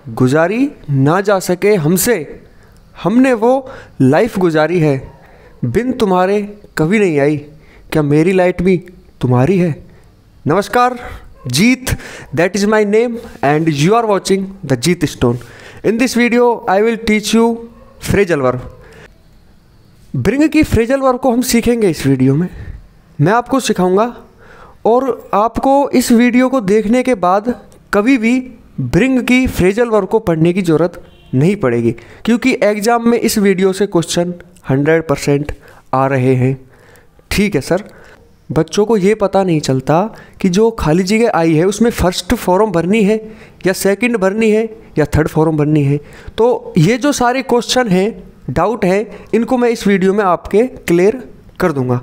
गुजारी ना जा सके हमसे, हमने वो लाइफ गुजारी है। बिन तुम्हारे कभी नहीं आई, क्या मेरी लाइट भी तुम्हारी है। नमस्कार, Jeet, that is my name and you are watching the Jeet stone. In this video I will teach you phrasal verb. Bring की फ्रेजल वर्ब को हम सीखेंगे इस वीडियो में। मैं आपको सिखाऊंगा और आपको इस वीडियो को देखने के बाद कभी भी ब्रिंग की फ्रेजल वर्ब को पढ़ने की ज़रूरत नहीं पड़ेगी, क्योंकि एग्ज़ाम में इस वीडियो से क्वेश्चन 100% आ रहे हैं। ठीक है सर, बच्चों को ये पता नहीं चलता कि जो खाली जगह आई है उसमें फर्स्ट फॉर्म भरनी है या सेकंड भरनी है या थर्ड फॉर्म भरनी है। तो ये जो सारे क्वेश्चन हैं, डाउट है, इनको मैं इस वीडियो में आपके क्लियर कर दूंगा।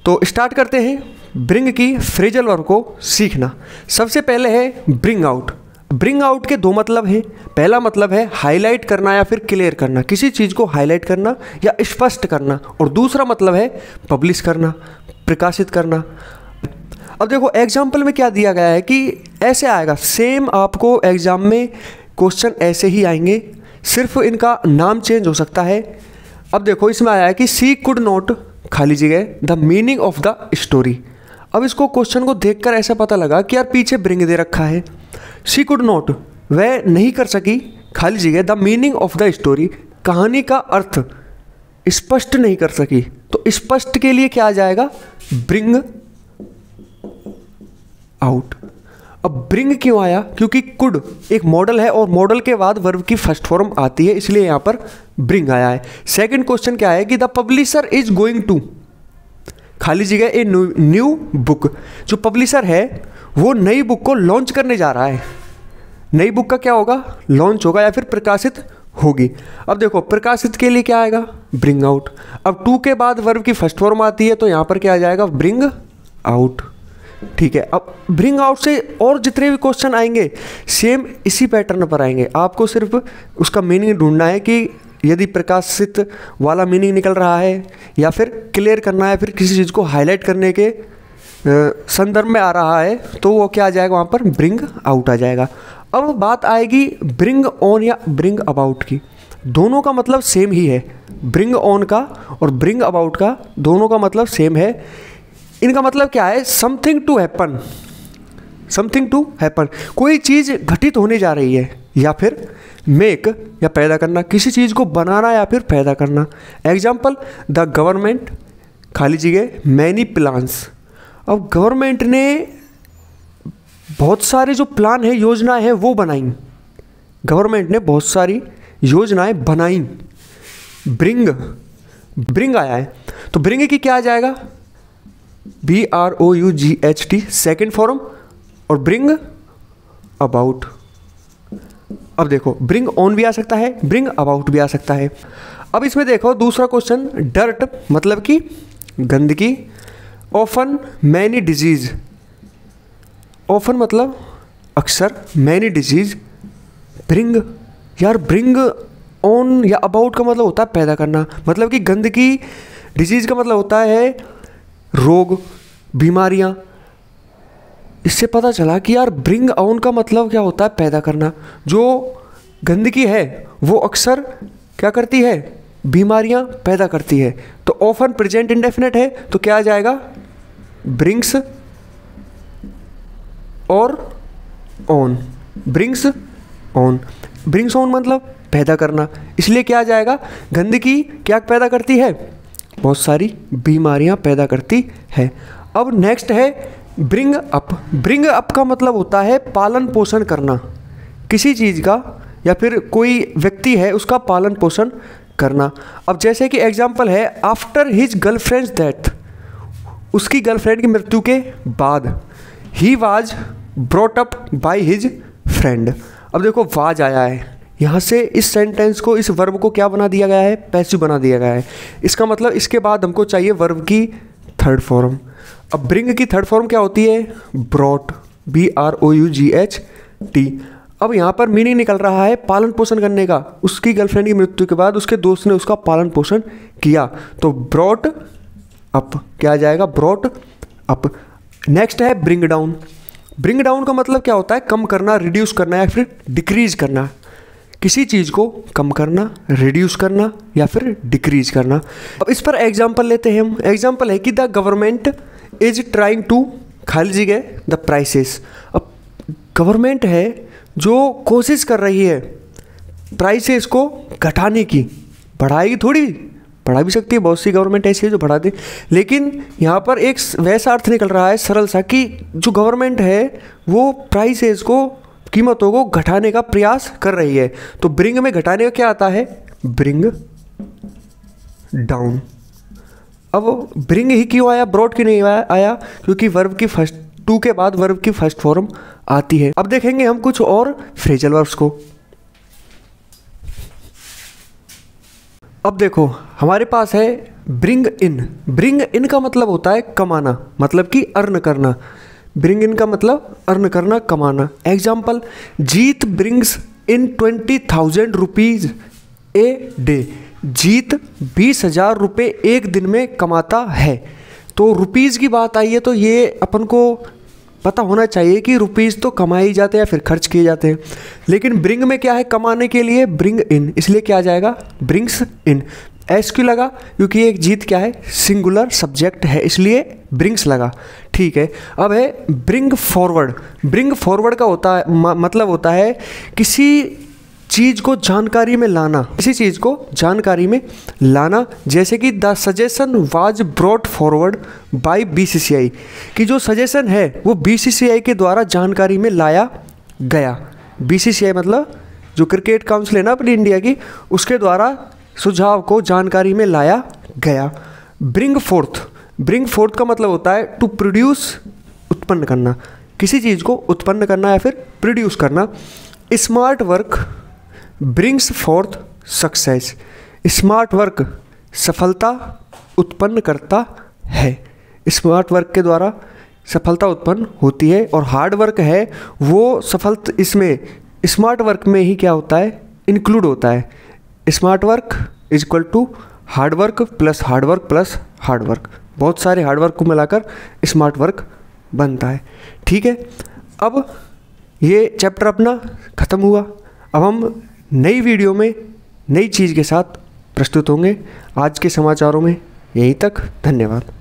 तो स्टार्ट करते हैं ब्रिंग की फ्रेजल वर्ब को सीखना। सबसे पहले है ब्रिंग आउट। ब्रिंग आउट के दो मतलब हैं। पहला मतलब है हाईलाइट करना या फिर क्लियर करना, किसी चीज़ को हाईलाइट करना या स्पष्ट करना। और दूसरा मतलब है पब्लिश करना, प्रकाशित करना। अब देखो एग्जाम्पल में क्या दिया गया है कि ऐसे आएगा, सेम आपको एग्जाम में क्वेश्चन ऐसे ही आएंगे, सिर्फ इनका नाम चेंज हो सकता है। अब देखो इसमें आया है कि सी कुड नॉट खाली जगह the meaning of the story. अब इसको क्वेश्चन को देखकर ऐसा पता लगा कि यार पीछे ब्रिंग दे रखा है। सी कुड नॉट, वह नहीं कर सकी खाली जगह the meaning of the story, कहानी का अर्थ स्पष्ट नहीं कर सकी। तो स्पष्ट के लिए क्या आ जाएगा, ब्रिंग आउट। अब ब्रिंग क्यों आया, क्योंकि कुड एक मॉडल है और मॉडल के बाद वर्ब की फर्स्ट फॉर्म आती है, इसलिए यहां पर ब्रिंग आया है। सेकंड क्वेश्चन क्या है कि the publisher is going to खाली जगह ए न्यू बुक। जो पब्लिशर है वो नई बुक को लॉन्च करने जा रहा है। नई बुक का क्या होगा, लॉन्च होगा या फिर प्रकाशित होगी। अब देखो प्रकाशित के लिए क्या आएगा, ब्रिंग आउट। अब टू के बाद वर्ब की फर्स्ट फॉर्म आती है, तो यहाँ पर क्या आ जाएगा, ब्रिंग आउट। ठीक है, अब ब्रिंग आउट से और जितने भी क्वेश्चन आएंगे सेम इसी पैटर्न पर आएंगे। आपको सिर्फ उसका मीनिंग ढूंढना है कि यदि प्रकाशित वाला मीनिंग निकल रहा है या फिर क्लियर करना है, फिर किसी चीज़ को हाईलाइट करने के संदर्भ में आ रहा है, तो वो क्या आ जाएगा, वहाँ पर ब्रिंग आउट आ जाएगा। अब बात आएगी ब्रिंग ऑन या ब्रिंग अबाउट की। दोनों का मतलब सेम ही है। ब्रिंग ऑन का और ब्रिंग अबाउट का दोनों का मतलब सेम है। इनका मतलब क्या है, something to happen. Something to happen, कोई चीज़ घटित होने जा रही है, या फिर मेक या पैदा करना, किसी चीज़ को बनाना या फिर पैदा करना। एग्जाम्पल, द गवर्नमेंट खाली जगह मैनी प्लान्स। अब गवर्नमेंट ने बहुत सारे जो प्लान है, योजनाएं हैं, वो बनाई। गवर्नमेंट ने बहुत सारी योजनाएं बनाई। ब्रिंग आया है, तो ब्रिंग की क्या आ जाएगा, BROUGHT सेकेंड फॉर्म, और ब्रिंग अबाउट। अब देखो ब्रिंग ऑन भी आ सकता है, ब्रिंग अबाउट भी आ सकता है। अब इसमें देखो दूसरा क्वेश्चन, डर्ट मतलब कि गंदगी। ऑफन मैनी डिजीज, ऑफन मतलब अक्सर, मैनी डिजीज। ब्रिंग, यार ब्रिंग ऑन या अबाउट का मतलब होता है पैदा करना, मतलब कि गंदगी, डिजीज का मतलब होता है रोग, बीमारियां। इससे पता चला कि यार ब्रिंग ऑन का मतलब क्या होता है, पैदा करना। जो गंदगी है वो अक्सर क्या करती है, बीमारियां पैदा करती है। तो ऑफन प्रेजेंट इंडेफिनेट है, तो क्या आ जाएगा, ब्रिंग्स और on. Brings on, brings on मतलब पैदा करना, इसलिए क्या आ जाएगा, गंदगी क्या पैदा करती है, बहुत सारी बीमारियां पैदा करती है। अब नेक्स्ट है ब्रिंग अप। ब्रिंग अप का मतलब होता है पालन पोषण करना, किसी चीज़ का या फिर कोई व्यक्ति है उसका पालन पोषण करना। अब जैसे कि एग्जाम्पल है, आफ्टर हिज गर्लफ्रेंड्स डेथ, उसकी गर्लफ्रेंड की मृत्यु के बाद, he was brought up by his friend. अब देखो वाज आया है, यहाँ से इस सेंटेंस को, इस वर्ब को क्या बना दिया गया है, पैसिव बना दिया गया है। इसका मतलब इसके बाद हमको चाहिए वर्ब की थर्ड फॉर्म। अब ब्रिंग की थर्ड फॉर्म क्या होती है, ब्रॉट, BROUGHT। अब यहाँ पर मीनिंग निकल रहा है पालन पोषण करने का। उसकी गर्लफ्रेंड की मृत्यु के बाद उसके दोस्त ने उसका पालन पोषण किया, तो ब्रॉट अप क्या आ जाएगा, ब्रॉट अप। नेक्स्ट है ब्रिंग डाउन। ब्रिंग डाउन का मतलब क्या होता है, कम करना, रिड्यूस करना या फिर डिक्रीज करना। किसी चीज़ को कम करना, रिड्यूस करना या फिर डिक्रीज करना। अब इस पर एग्जांपल लेते हैं हम। एग्जांपल है कि the government is trying to खाली जगह द प्राइसेस। अब गवर्नमेंट है जो कोशिश कर रही है प्राइसेस को घटाने की। बढ़ाएगी थोड़ी, बढ़ा भी सकती है, बहुत सी गवर्नमेंट ऐसी है जो बढ़ा दे, लेकिन यहाँ पर एक वैसा अर्थ निकल रहा है सरल सा कि जो गवर्नमेंट है वो प्राइसेस को, कीमतों को घटाने का प्रयास कर रही है। तो ब्रिंग में घटाने का क्या आता है? Bring down. अब ब्रिंग ही क्यों आया, ब्रॉट क्यों नहीं आया? क्योंकि वर्ब की फर्स्ट, टू के बाद वर्ब की फर्स्ट फॉर्म आती है। अब देखेंगे हम कुछ और फ्रेजल वर्ब्स को। अब देखो हमारे पास है ब्रिंग इन। ब्रिंग इन का मतलब होता है कमाना, मतलब कि अर्न करना। ब्रिंग इन का मतलब अर्न करना, कमाना। Example, Jeet brings in 20,000 rupees a day. Jeet 20,000 रुपये एक दिन में कमाता है। तो रुपीज़ की बात आई है तो ये अपन को पता होना चाहिए कि रुपीज़ तो कमाए ही जाते हैं या फिर खर्च किए जाते हैं, लेकिन ब्रिंग में क्या है? कमाने के लिए ब्रिंग इन, इसलिए क्या आ जाएगा? Brings in. एस क्यों लगा? क्योंकि एक जीत क्या है? सिंगुलर सब्जेक्ट है, इसलिए ब्रिंग्स लगा। ठीक है, अब है ब्रिंग फॉरवर्ड। ब्रिंग फॉरवर्ड का होता है मतलब होता है किसी चीज़ को जानकारी में लाना, किसी चीज़ को जानकारी में लाना। जैसे कि the suggestion was brought forward bye BCCI, कि जो सजेशन है वो बीसीसीआई के द्वारा जानकारी में लाया गया। बीसीसीआई मतलब जो क्रिकेट काउंसिल है ना अपनी इंडिया की, उसके द्वारा सुझाव को जानकारी में लाया गया। Bring fourth. ब्रिंग फोर्थ का मतलब होता है टू प्रोड्यूस, उत्पन्न करना, किसी चीज़ को उत्पन्न करना या फिर प्रोड्यूस करना। Smart work brings fourth success. Smart work सफलता उत्पन्न करता है। स्मार्ट वर्क के द्वारा सफलता उत्पन्न होती है। और हार्ड वर्क है वो इसमें स्मार्ट वर्क में ही क्या होता है? इंक्लूड होता है। Smart work is equal to hard work plus hard work plus hard work. बहुत सारे हार्ड वर्क को मिलाकर स्मार्ट वर्क बनता है। ठीक है, अब ये चैप्टर अपना ख़त्म हुआ। अब हम नई वीडियो में नई चीज़ के साथ प्रस्तुत होंगे। आज के समाचारों में यहीं तक, धन्यवाद।